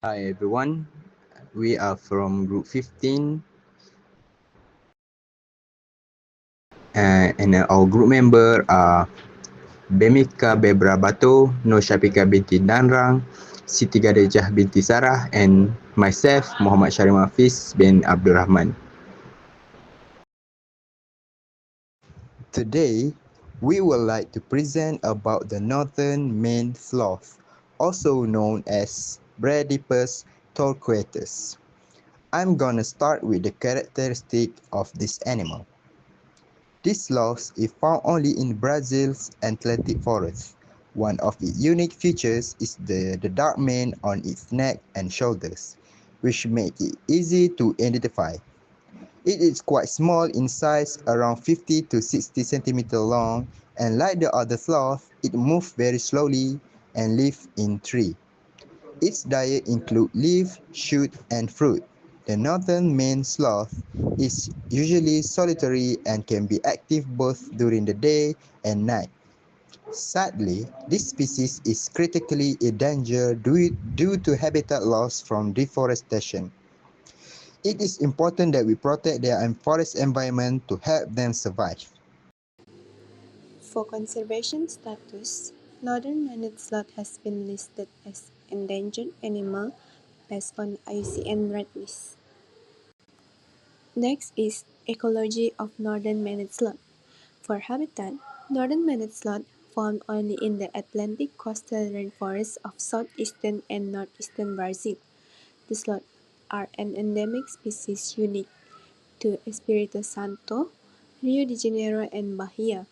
Hi everyone, we are from group 15 and our group member are Bemika Bebra Bato, Nur Syafika binti Danrang, Siti Khadijah binti Sarah and myself Muhammad Syarim Hafiz bin Abdul Rahman. Today, we would like to present about the northern maned sloth, also known as Bradypus torquatus. I'm gonna start with the characteristic of this animal. This sloth is found only in Brazil's Atlantic forest. One of its unique features is the dark mane on its neck and shoulders, which make it easy to identify. It is quite small in size, around 50 to 60 cm long, and like the other sloth, it moves very slowly and lives in trees. Its diet includes leaf, shoot, and fruit. The northern maned sloth is usually solitary and can be active both during the day and night. Sadly, this species is critically endangered due to habitat loss from deforestation. It is important that we protect their forest environment to help them survive. For conservation status, northern maned sloth has been listed as endangered animal based on IUCN Red List. Next is ecology of northern maned sloth. For habitat, northern maned sloth found only in the Atlantic coastal rainforests of southeastern and northeastern Brazil. The sloth are an endemic species unique to Espírito Santo, Rio de Janeiro, and Bahia.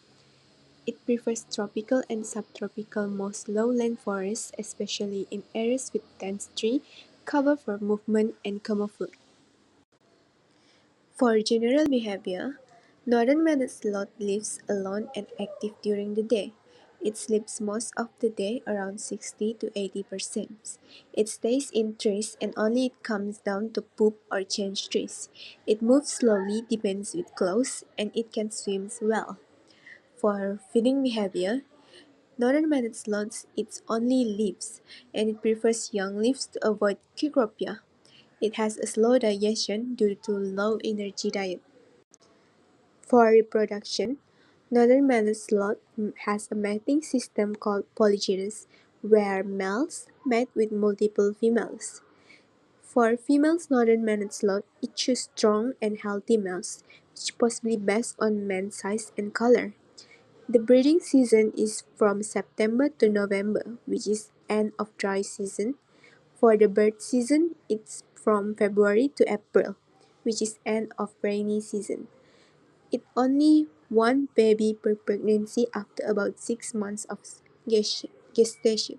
It prefers tropical and subtropical moist lowland forests, especially in areas with dense tree cover for movement and camouflage. For general behavior, northern maned sloth lives alone and active during the day. It sleeps most of the day, around 60 to 80%. It stays in trees and only it comes down to poop or change trees. It moves slowly, depends with clothes, and it can swim well. For feeding behavior, northern maned sloth eats only leaves, and it prefers young leaves to avoid cecropia. It has a slow digestion due to low energy diet. For reproduction, northern maned sloth has a mating system called polygynous, where males mate with multiple females. For females northern maned sloth, it chooses strong and healthy males, which possibly based on man size and color. The breeding season is from September to November, which is end of dry season. For the bird season, it's from February to April, which is end of rainy season. It only one baby per pregnancy after about 6 months of gestation.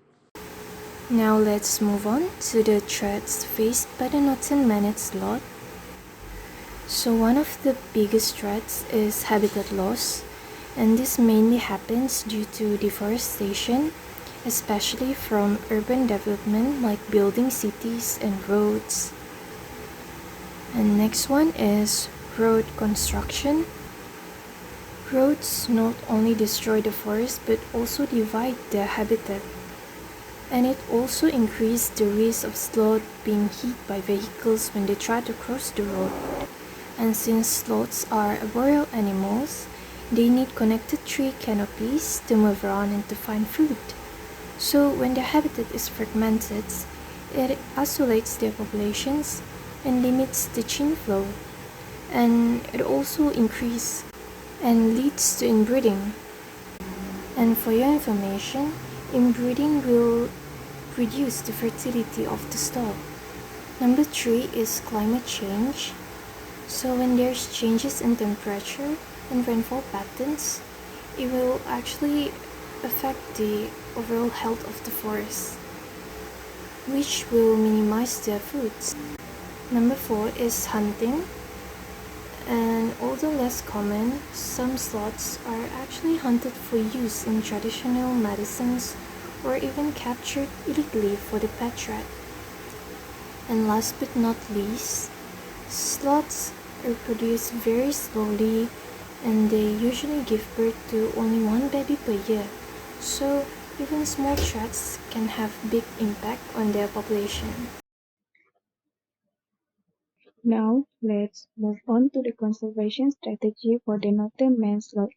Now let's move on to the threats faced by the northern maned sloth. So one of the biggest threats is habitat loss, and this mainly happens due to deforestation, especially from urban development like building cities and roads. And next one is road construction. Roads not only destroy the forest but also divide their habitat, and it also increased the risk of sloth being hit by vehicles when they try to cross the road. And since sloths are arboreal animals, they need connected tree canopies to move around and to find food. So when their habitat is fragmented, it isolates their populations and limits the gene flow, and it also increases and leads to inbreeding. And for your information, inbreeding will reduce the fertility of the stock. Number 3 is climate change. So when there's changes in temperature and rainfall patterns, it will actually affect the overall health of the forest, which will minimize their foods. Number 4 is hunting. And although less common, some sloths are actually hunted for use in traditional medicines or even captured illegally for the pet trade. And last but not least, sloths reproduce very slowly and they usually give birth to only one baby per year. So even small threats can have big impact on their population. Now, let's move on to the conservation strategy for the northern manslot,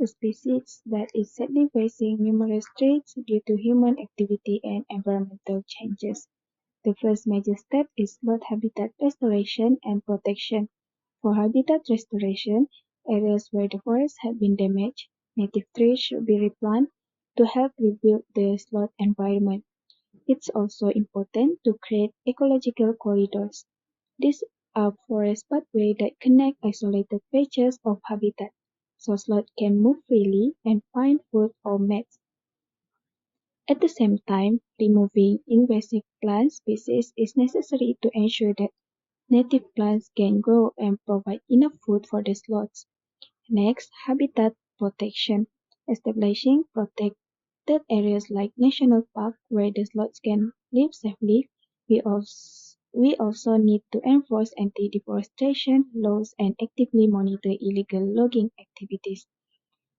a species that is sadly facing numerous threats due to human activity and environmental changes. The first major step is sloth habitat restoration and protection. For habitat restoration, areas where the forests have been damaged, native trees should be replanted to help rebuild the sloth environment. It's also important to create ecological corridors. These are forest pathways that connect isolated patches of habitat, so sloth can move freely and find food or mates. At the same time, removing invasive plant species is necessary to ensure that native plants can grow and provide enough food for the sloths. Next, habitat protection. Establishing protected areas like national park where the sloths can live safely. We also need to enforce anti-deforestation laws and actively monitor illegal logging activities.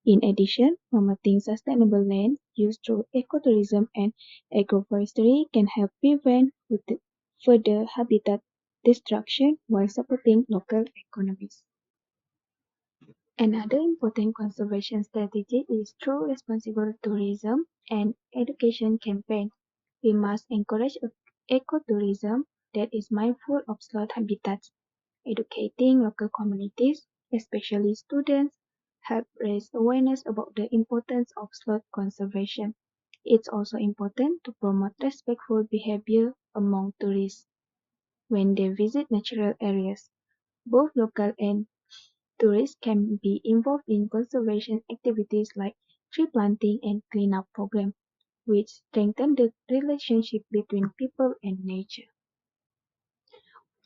In addition, promoting sustainable land use through ecotourism and agroforestry can help prevent further habitat destruction while supporting local economies. Another important conservation strategy is through responsible tourism and education campaign. We must encourage ecotourism that is mindful of sloth habitats. Educating local communities, especially students, help raise awareness about the importance of sloth conservation. It's also important to promote respectful behavior among tourists when they visit natural areas. Both local and tourists can be involved in conservation activities like tree planting and cleanup programs, which strengthen the relationship between people and nature.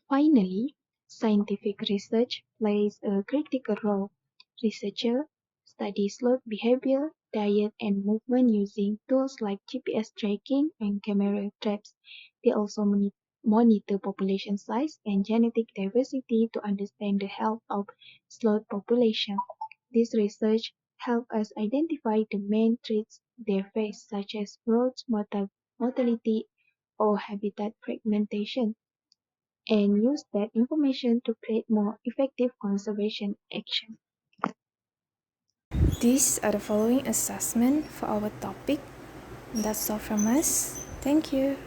Finally, scientific research plays a critical role. Researchers study sloth behavior, diet, and movement using tools like GPS tracking and camera traps. They also monitor population size and genetic diversity to understand the health of sloth population. This research helps us identify the main threats they face, such as growth, mortality, or habitat fragmentation, and use that information to create more effective conservation action. These are the following assessment for our topic. That's all from us. Thank you.